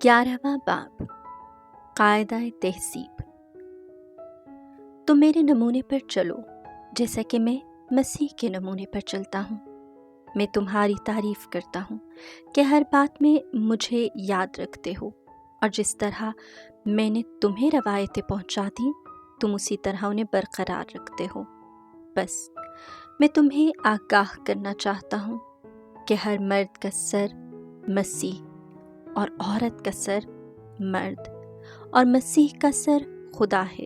11वां बाब कायदा तहसीब। तुम मेरे नमूने पर चलो जैसा कि मैं मसीह के नमूने पर चलता हूँ। मैं तुम्हारी तारीफ करता हूँ कि हर बात में मुझे याद रखते हो, और जिस तरह मैंने तुम्हें रवायतें पहुँचा दी तुम उसी तरह उन्हें बरकरार रखते हो। बस मैं तुम्हें आगाह करना चाहता हूँ कि हर मर्द का सर मसीह और औरत का सर मर्द और मसीह का सर खुदा है।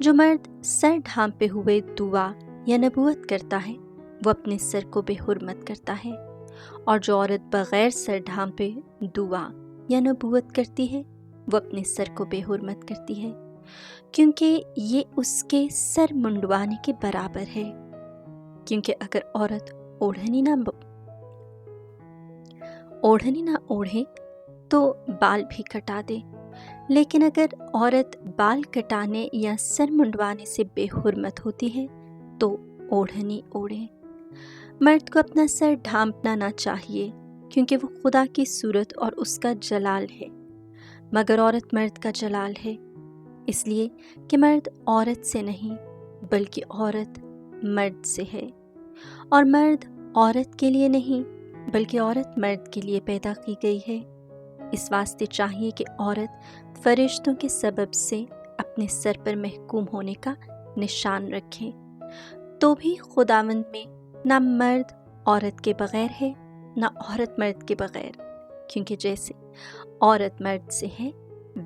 जो मर्द सर ढांपे हुए दुआ या नबूवत करता है वो अपने सर को बेहुरमत करता है, और जो औरत बगैर सर ढांपे दुआ या नबूवत करती है वो अपने सर को बेहुरमत करती है, क्योंकि ये उसके सर मुंडवाने के बराबर है। क्योंकि अगर औरत ओढ़नी ना ओढ़े तो बाल भी कटा दे, लेकिन अगर औरत बाल कटाने या सर मुंडवाने से बेहुरमत होती है तो ओढ़नी ओढ़े। मर्द को अपना सर ढांपना ना चाहिए, क्योंकि वो खुदा की सूरत और उसका जलाल है, मगर औरत मर्द का जलाल है, इसलिए कि मर्द औरत से नहीं बल्कि औरत मर्द से है, और मर्द औरत के लिए नहीं बल्कि औरत मर्द के लिए पैदा की गई है। इस वास्ते चाहिए कि औरत फरिश्तों के सबब से अपने सर पर महकूम होने का निशान रखें, तो भी खुदावंद में ना मर्द औरत के बगैर है ना औरत मर्द के बगैर, क्योंकि जैसे औरत मर्द से है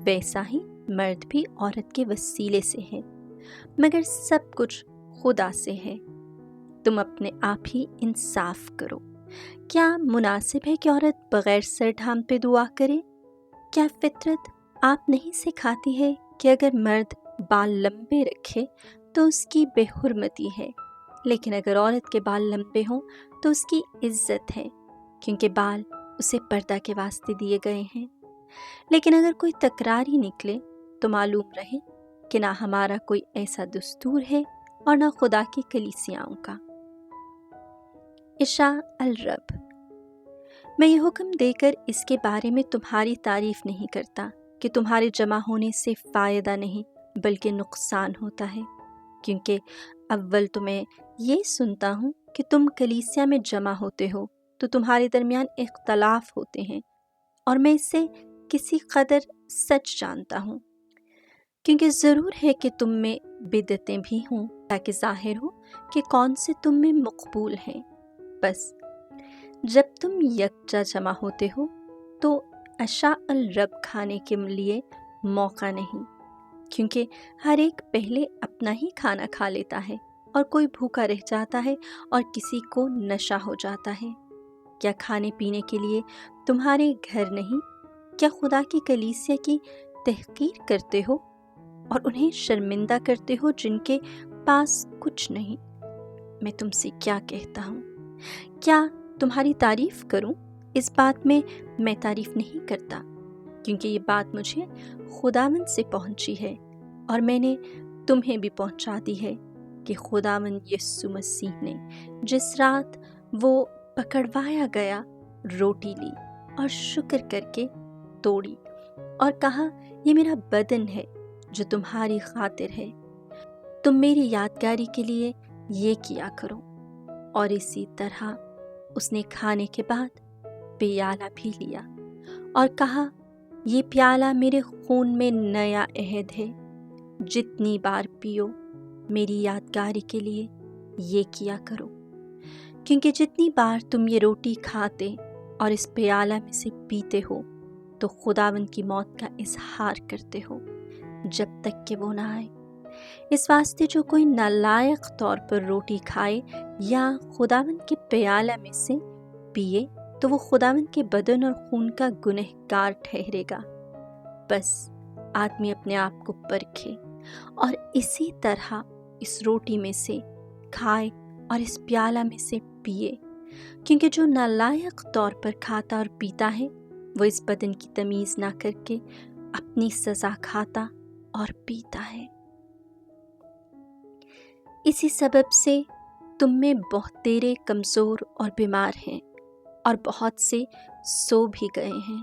वैसा ही मर्द भी औरत के वसीले से है, मगर सब कुछ खुदा से है। तुम अपने आप ही इंसाफ करो। क्या मुनासिब है कि औरत बगैर सर ढांपे दुआ करे? क्या फितरत आप नहीं सिखाती है कि अगर मर्द बाल लंबे रखे तो उसकी बेहुरमती है, लेकिन अगर औरत के बाल लंबे हों तो उसकी इज्जत है, क्योंकि बाल उसे पर्दा के वास्ते दिए गए हैं। लेकिन अगर कोई तकरारी निकले तो मालूम रहे कि ना हमारा कोई ऐसा दस्तूर है और ना खुदा की कलीसियाओं का। इशा अल रब। मैं ये हुक्म देकर इसके बारे में तुम्हारी तारीफ नहीं करता कि तुम्हारे जमा होने से फ़ायदा नहीं बल्कि नुकसान होता है, क्योंकि अव्वल तो मैं ये सुनता हूँ कि तुम कलीसिया में जमा होते हो तो तुम्हारे दरमियान इख्तलाफ होते हैं, और मैं इसे किसी कदर सच जानता हूँ, क्योंकि ज़रूर है कि तुम में बिदतें भी हों ताकि ज़ाहिर हो कि कौन से तुम में मकबूल हैं। बस जब तुम यकजा जमा होते हो तो अशा अल रब खाने के लिए मौका नहीं, क्योंकि हर एक पहले अपना ही खाना खा लेता है, और कोई भूखा रह जाता है और किसी को नशा हो जाता है। क्या खाने पीने के लिए तुम्हारे घर नहीं? क्या खुदा की कलीसिया की तहकीर करते हो और उन्हें शर्मिंदा करते हो जिनके पास कुछ नहीं? मैं तुमसे क्या कहता हूँ? क्या तुम्हारी तारीफ करूं? इस बात में मैं तारीफ नहीं करता, क्योंकि ये बात मुझे खुदावंद से पहुंची है और मैंने तुम्हें भी पहुंचा दी है कि खुदावंद यीशु मसीह ने जिस रात वो पकड़वाया गया रोटी ली और शुक्र करके तोड़ी और कहा, ये मेरा बदन है जो तुम्हारी खातिर है, तुम मेरी यादगारी के लिए ये किया करो। और इसी तरह उसने खाने के बाद प्याला भी लिया और कहा, ये प्याला मेरे खून में नया अहद है, जितनी बार पियो मेरी यादगारी के लिए ये किया करो। क्योंकि जितनी बार तुम ये रोटी खाते और इस प्याला में से पीते हो तो खुदावंद की मौत का इजहार करते हो जब तक कि वो ना आए। इस वास्ते जो कोई नालायक तौर पर रोटी खाए या खुदावंद के प्याला में से पिए तो वो खुदावंद के बदन और खून का गुनहगार ठहरेगा। बस आदमी अपने आप को परखे और इसी तरह इस रोटी में से खाए और इस प्याला में से पिए, क्योंकि जो नालायक तौर पर खाता और पीता है वो इस बदन की तमीज़ ना करके अपनी सज़ा खाता और पीता है। इसी सबब से तुम में बहुतेरे कमज़ोर और बीमार हैं और बहुत से सो भी गए हैं।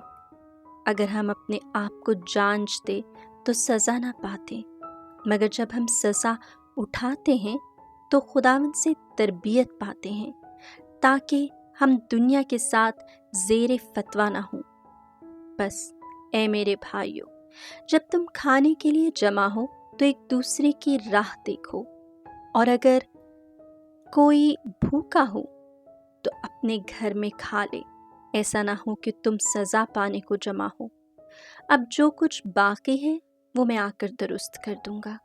اگر ہم اپنے آپ کو جانچتے تو سزا نہ پاتے، مگر جب ہم سزا اٹھاتے ہیں تو خداوند سے تربیت پاتے ہیں تاکہ ہم دنیا کے ساتھ زیر فتویٰ نہ ہوں۔ بس اے میرے بھائیو، جب تم کھانے کے لیے جمع ہو تو ایک دوسرے کی راہ دیکھو، اور اگر کوئی بھوکا ہو تو اپنے گھر میں کھا لے، ایسا نہ ہو کہ تم سزا پانے کو جمع ہو۔ اب جو کچھ باقی ہے وہ میں آ کر درست کر دوں گا۔